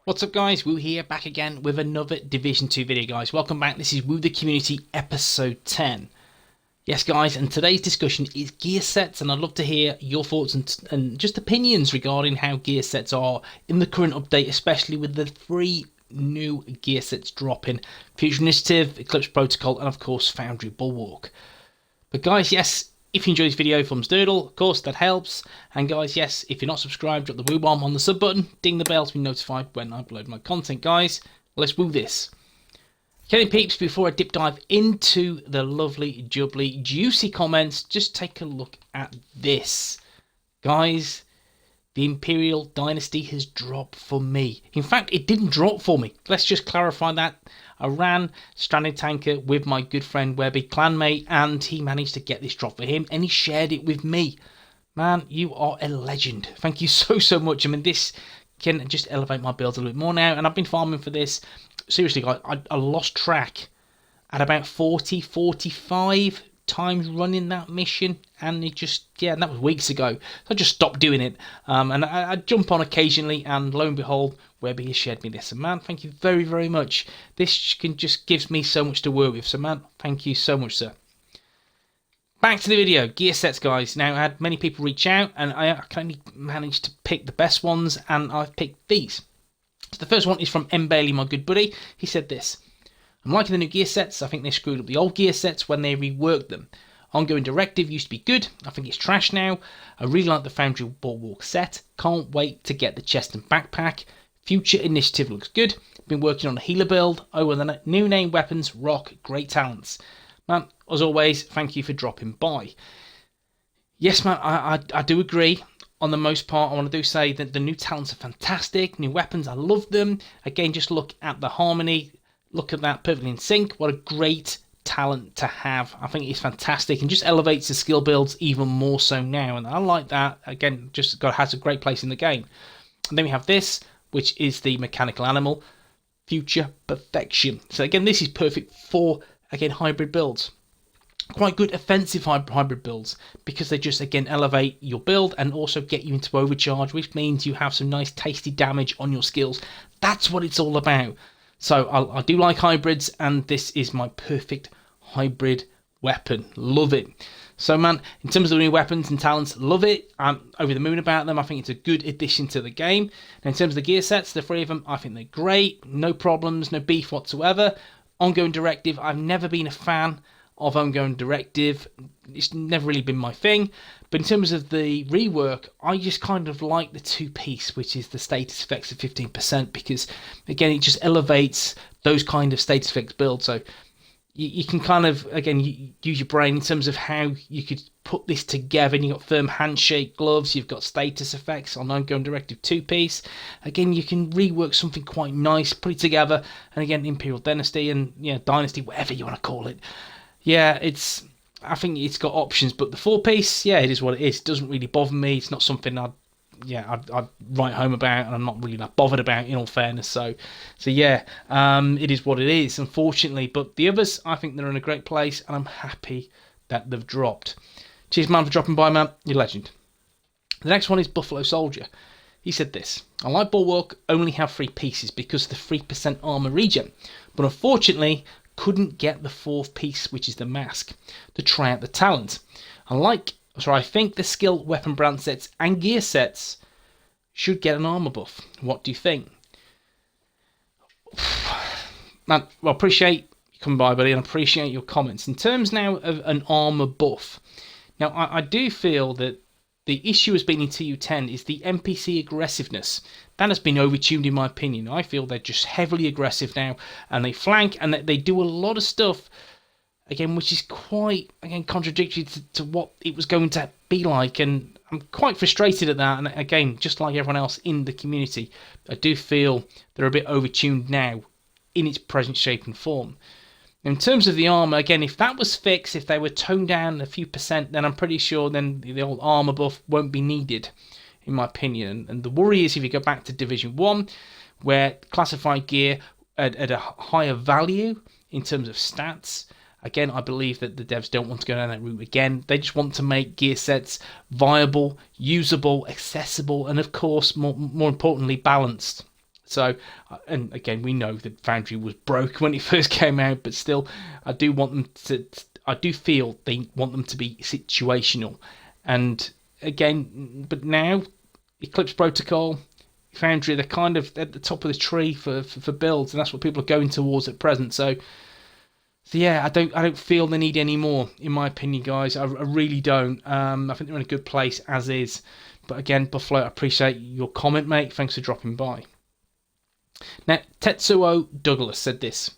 What's up guys, Woo here, back again with another Division 2 video guys. Welcome back, this is Woo the Community episode 10. Yes guys, and today's discussion is gear sets, and I'd love to hear your thoughts and just opinions regarding how gear sets are in the current update, especially with the 3 new gear sets dropping: Future Initiative, Eclipse Protocol, and of course Foundry Bulwark. But guys, yes, if you enjoy this video, thumbs doodle, of course, that helps. And guys, yes, if you're not subscribed, drop the woo bomb on the sub button, ding the bell to be notified when I upload my content, guys. Let's woo this. Okay, peeps, before I dip dive into the lovely, jubbly, juicy comments, just take a look at this. Guys, the Imperial Dynasty has dropped for me. In fact, it didn't drop for me. Let's just clarify that. I ran Stranded Tanker with my good friend Webby, clanmate, and he managed to get this drop for him, and he shared it with me. Man, you are a legend. Thank you so much. I mean, this can just elevate my builds a little bit more now, and I've been farming for this. Seriously, guys, I lost track at about 40, 45 times running that mission, and it just, yeah, and that was weeks ago. So I just stopped doing it, and I jump on occasionally, and lo and behold, Webby has shared me this. And man, thank you very much. This can just gives me so much to work with. So man, thank you so much, sir. Back to the video, gear sets, guys. Now, I had many people reach out, and I can only manage to pick the best ones, and I've picked these. So the first one is from Velie, my good buddy. He said this: I'm liking the new gear sets. I think they screwed up the old gear sets when they reworked them. Ongoing Directive used to be good. I think it's trash now. I really like the Foundry Bulwark set. Can't wait to get the chest and backpack. Future Initiative looks good. Been working on a healer build. Oh, and the new name weapons rock. Great talents. Man, as always, thank you for dropping by. Yes, man, I do agree. On the most part, I want to say that the new talents are fantastic. New weapons, I love them. Again, just look at the harmony. Look at that, perfectly in sync. What a great talent to have. I think it's fantastic and just elevates the skill builds even more so now. And I like that. Again, just has a great place in the game. And then we have this, which is the mechanical animal, Future Perfection. So again, this is perfect for, again, hybrid builds. Quite good offensive hybrid builds, because they just, again, elevate your build and also get you into overcharge, which means you have some nice tasty damage on your skills. That's what it's all about. So I do like hybrids, and this is my perfect hybrid weapon. Love it. So man, in terms of the new weapons and talents, love it. I'm over the moon about them. I think it's a good addition to the game. And in terms of the gear sets, the 3 of them, I think they're great. No problems, no beef whatsoever. Ongoing Directive, I've never been a fan of Ongoing Directive. It's never really been my thing. But in terms of the rework, I just kind of like the 2-piece, which is the status effects of 15%, because again, it just elevates those kind of status effects builds. So you can kind of, again, use your brain in terms of how you could put this together. And you've got firm handshake gloves, you've got status effects on Ongoing Directive 2-piece. Again, you can rework something quite nice, put it together. And again, Imperial Dynasty and, you know, Dynasty, whatever you want to call it. Yeah, I think it's got options, but the 4-piece, yeah, it is what it is. It doesn't really bother me. It's not something I'd write home about, and I'm not really that bothered about, in all fairness. So yeah, it is what it is, unfortunately. But the others, I think they're in a great place, and I'm happy that they've dropped. Cheers, man, for dropping by, man. You're a legend. The next one is Buffalo Soldier. He said this: I like Bulwark, only have 3 pieces because of the 3% armor regen, but unfortunately couldn't get the 4th piece, which is the mask, to try out the talent. I think the skill, weapon brand sets and gear sets should get an armor buff. What do you think? Man, well, appreciate you coming by, buddy, and appreciate your comments. In terms now of an armor buff, now I do feel that the issue has been in TU10 is the NPC aggressiveness. That has been overtuned, in my opinion. I feel they're just heavily aggressive now, and they flank, and they do a lot of stuff, again, which is quite, again, contradictory to what it was going to be like, and I'm quite frustrated at that. And again, just like everyone else in the community, I do feel they're a bit overtuned now in its present shape and form. In terms of the armor, again, if that was fixed, if they were toned down a few percent, then I'm pretty sure then the old armor buff won't be needed, in my opinion. And the worry is if you go back to Division 1, where classified gear at a higher value in terms of stats, again, I believe that the devs don't want to go down that route again. They just want to make gear sets viable, usable, accessible, and of course, more importantly, balanced. So, and again, we know that Foundry was broke when it first came out, but still, I do want them to. I do feel they want them to be situational, and again, but now Eclipse Protocol, Foundry, they're kind of at the top of the tree for builds, and that's what people are going towards at present. So yeah, I don't feel the need anymore, in my opinion, guys. I really don't. I think they're in a good place as is. But again, Buffalo, I appreciate your comment, mate. Thanks for dropping by. Now, Tetsuo Douglas said this.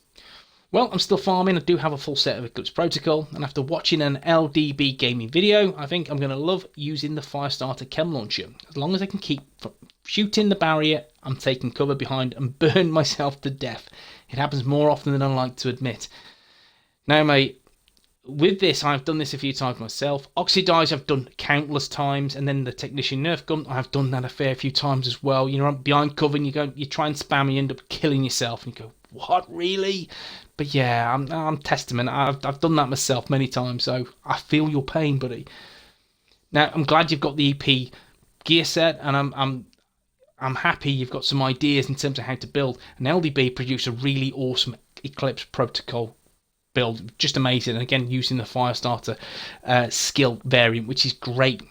Well, I'm still farming. I do have a full set of Eclipse Protocol, and after watching an LDB gaming video, I think I'm going to love using the Firestarter Chem Launcher. As long as I can keep shooting the barrier I'm taking cover behind and burn myself to death. It happens more often than I like to admit. Now, mate, with this, I've done this a few times myself. Oxidiser I've done countless times, and then the Technician Nerf Gun, I've done that a fair few times as well. You're behind cover and you try and spam and you end up killing yourself, and you go, what, really? But yeah, I'm testament. I've done that myself many times, so I feel your pain, buddy. Now, I'm glad you've got the EP gear set, and I'm happy you've got some ideas in terms of how to build. And LDB produced a really awesome Eclipse Protocol build, just amazing. And again, using the Firestarter skill variant, which is great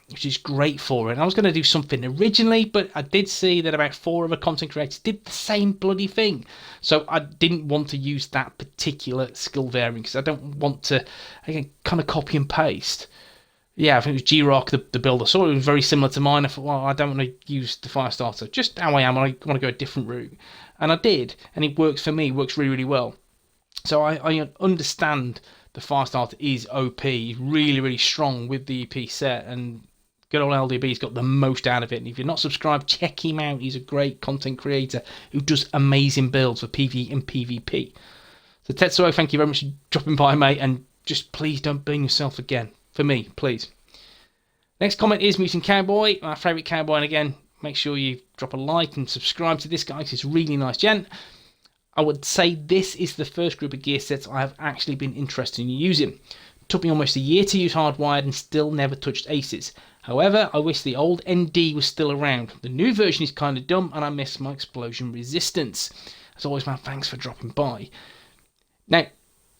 for it. And I was going to do something originally, but I did see that about 4 other content creators did the same bloody thing, so I didn't want to use that particular skill variant because I don't want to, again, kind of copy and paste. Yeah, I think it was G-Rock, the builder, saw it was very similar to mine. I thought, well, I don't want to use the Firestarter, just how I am. I want to go a different route, and I did, and it works for me. It works really, really well. So I understand the Firestarter is OP, really, really strong with the EP set, and good old LDB's got the most out of it. And if you're not subscribed, check him out. He's a great content creator who does amazing builds for PvE and PvP. So Tetsuo, thank you very much for dropping by, mate, and just please don't burn yourself again. For me, please. Next comment is Mutant Cowboy, my favourite cowboy, and again, make sure you drop a like and subscribe to this guy because he's a really nice gent. I would say this is the first group of gear sets I have actually been interested in using. It took me almost a year to use Hardwired and still never touched Aces. However, I wish the old ND was still around. The new version is kind of dumb and I miss my explosion resistance. As always, man, thanks for dropping by. Now,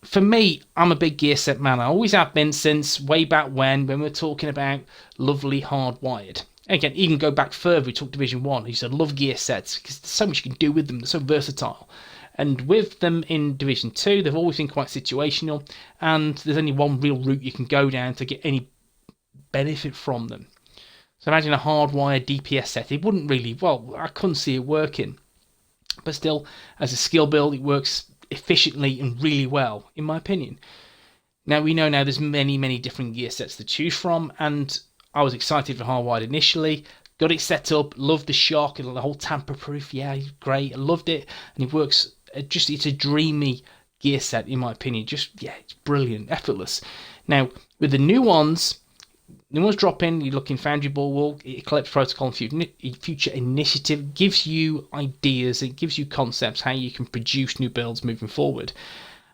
for me, I'm a big gear set man. I always have been since way back when we were talking about lovely Hardwired. Again, even go back further, we talked Division 1. He said, love gear sets because there's so much you can do with them. They're so versatile. And with them in Division 2, they've always been quite situational, and there's only one real route you can go down to get any benefit from them. So imagine a hardwired DPS set. It wouldn't really, well, I couldn't see it working. But still, as a skill build, it works efficiently and really well, in my opinion. Now, we know now there's many, many different gear sets to choose from, and I was excited for hardwired initially. Got it set up, loved the shock, and the whole tamper-proof, yeah, great, I loved it, and it works. It's a dreamy gear set, in my opinion. Just, yeah, it's brilliant, effortless. Now, with the new ones dropping, you're looking Foundry Bulwark, Eclipse Protocol, and Future Initiative gives you ideas, it gives you concepts how you can produce new builds moving forward.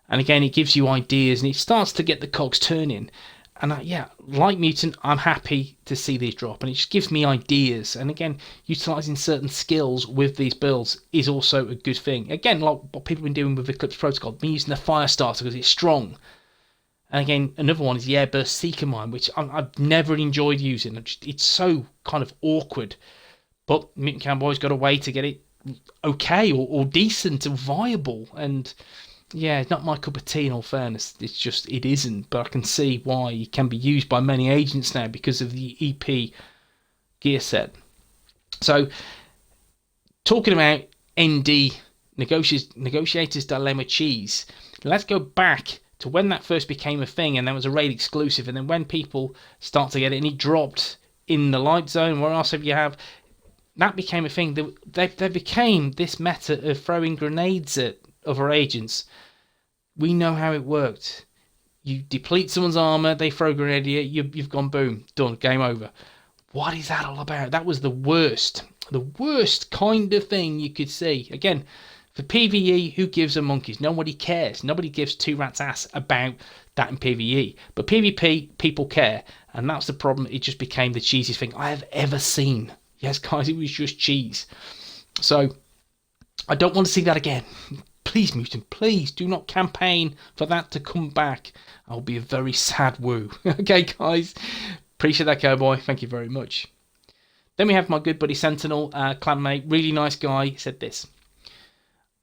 And again, it gives you ideas, and it starts to get the cogs turning. And yeah, like Mutant, I'm happy to see these drop, and it just gives me ideas. And again, utilising certain skills with these builds is also a good thing. Again, like what people have been doing with Eclipse Protocol, been using the Firestarter because it's strong. And again, another one is the Airburst Seeker Mine, which I've never enjoyed using. It's so kind of awkward. But Mutant Cowboy's got a way to get it okay or decent or viable. And yeah, it's not my cup of tea in all fairness. It's just, it isn't. But I can see why it can be used by many agents now because of the EP gear set. So, talking about ND, Negotiator's Dilemma Cheese, let's go back to when that first became a thing and that was a raid exclusive, and then when people start to get it and it dropped in the light zone, where else have you have, that became a thing. They became this meta of throwing grenades at other agents. We know how it worked. You deplete someone's armor, they throw a grenade at you, you've gone boom, done, game over. What is that all about? That was the worst kind of thing you could see. Again, for PvE, who gives a monkeys? Nobody cares. Nobody gives two rats ass about that in PvE. But PvP, people care. And that's the problem. It just became the cheesiest thing I have ever seen. Yes, guys, it was just cheese. So, I don't want to see that again. Please, Mutant, please do not campaign for that to come back. I'll be a very sad woo. Okay, guys. Appreciate that, Cowboy. Thank you very much. Then we have my good buddy Sentinel, clanmate, really nice guy, said this.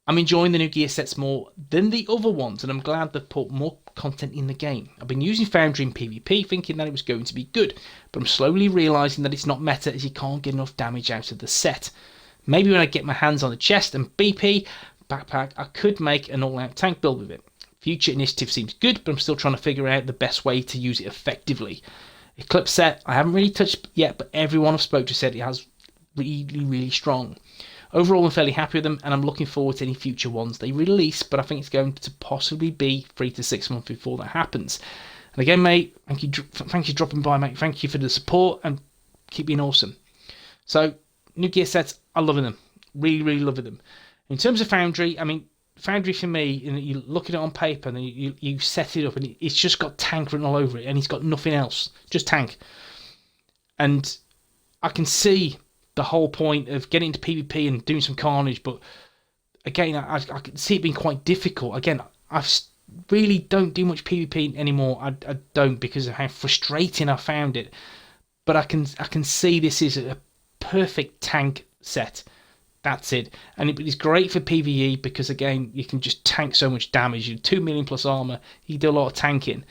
I'm enjoying the new gear sets more than the other ones, and I'm glad they've put more content in the game. I've been using Foundry in PvP thinking that it was going to be good, but I'm slowly realising that it's not meta as you can't get enough damage out of the set. Maybe when I get my hands on the chest and BP backpack, I could make an all-out tank build with it. Future Initiative seems good, but I'm still trying to figure out the best way to use it effectively. Eclipse set, I haven't really touched yet, but everyone I've spoke to said it has really strong. Overall, I'm fairly happy with them, and I'm looking forward to any future ones they release, but I think it's going to possibly be 3 to 6 months before that happens. And again, mate, thank you for dropping by, mate. Thank you for the support, and keep being awesome. So, new gear sets, I'm loving them. Really loving them. In terms of Foundry, I mean, Foundry for me, you look at it on paper, and then you set it up, and it's just got tank written all over it, and it's got nothing else, just tank. And I can see the whole point of getting into PvP and doing some carnage, but again, I can see it being quite difficult. Again, I really don't do much PvP anymore. I don't, because of how frustrating I found it. But I can see this is a perfect tank set. That's it. And it's great for PvE because, again, you can just tank so much damage. You 2 million plus armor. You do a lot of tanking.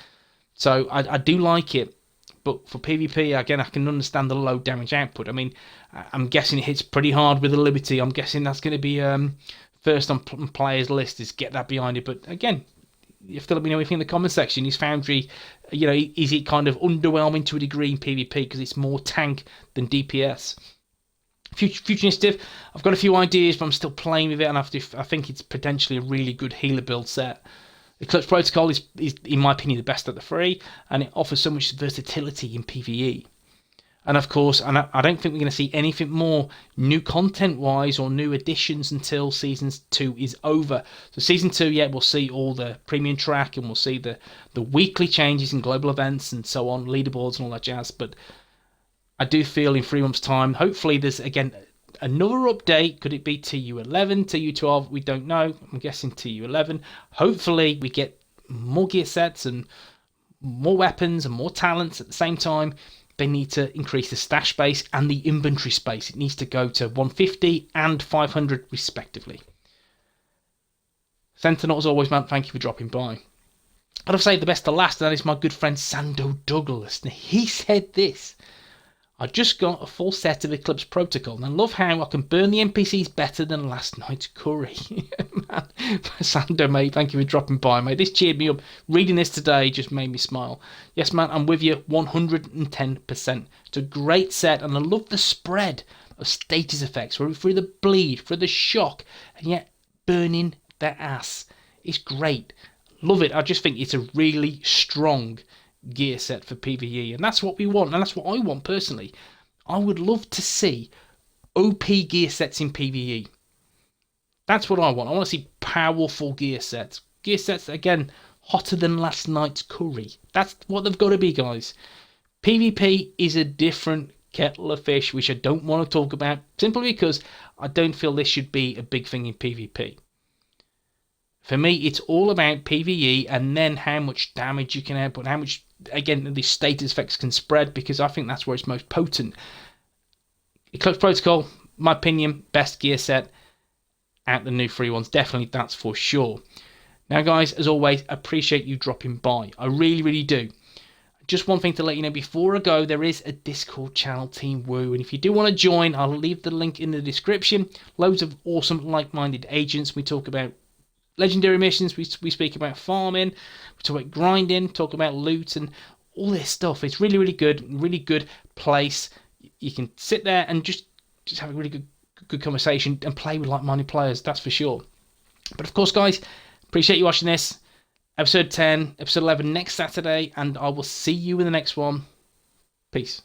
So I do like it. But for PvP, again, I can understand the low damage output. I mean, I'm guessing it hits pretty hard with the Liberty. I'm guessing that's going to be first on players' list, is get that behind it. But again, you have to let me know what you think in the comment section. Is Foundry, is it kind of underwhelming to a degree in PvP because it's more tank than DPS? Future Initiative, I've got a few ideas, but I'm still playing with it, and I think it's potentially a really good healer build set. Eclipse Protocol is, in my opinion, the best of the three, and it offers so much versatility in PvE. And of course, I don't think we're going to see anything more new content-wise or new additions until Season 2 is over. So Season 2, yeah, we'll see all the premium track, and we'll see the weekly changes in global events and so on, leaderboards and all that jazz. But I do feel in 3 months' time, hopefully there's, again, another update. Could it be TU11, TU12? We don't know. I'm guessing TU11. Hopefully we get more gear sets and more weapons and more talents at the same time. They need to increase the stash space and the inventory space. It needs to go to 150 and 500 respectively. Sentinel, as always, man, thank you for dropping by. But I've saved the best to last, and that is my good friend Sando Douglas. Now, he said this. I just got a full set of Eclipse Protocol, and I love how I can burn the NPCs better than last night's curry. Man, Sando, mate, thank you for dropping by, mate. This cheered me up. Reading this today just made me smile. Yes, man, I'm with you 110%. It's a great set, and I love the spread of status effects through the bleed, through the shock, and yet burning their ass. It's great. Love it. I just think it's a really strong gear set for PvE, and that's what we want, and that's what I want personally. I would love to see OP gear sets in PvE. That's what I want. I want to see powerful gear sets. Gear sets, again, hotter than last night's curry. That's what they've got to be, guys. PvP is a different kettle of fish, which I don't want to talk about, simply because I don't feel this should be a big thing in PvP. For me, it's all about PvE and then how much damage you can output, how much, again, the status effects can spread, because I think that's where it's most potent. Eclipse Protocol, my opinion, best gear set out the new free ones. Definitely, that's for sure. Now, guys, as always, appreciate you dropping by. I really do. Just one thing to let you know before I go, there is a Discord channel, Team Woo, and if you do want to join, I'll leave the link in the description. Loads of awesome, like-minded agents. We talk about legendary missions, we speak about farming, we talk about grinding, talk about loot and all this stuff. It's really good place. You can sit there and just have a really good conversation and play with like-minded players, that's for sure. But of course, guys, appreciate you watching this. Episode 10, episode 11 next Saturday, and I will see you in the next one. Peace.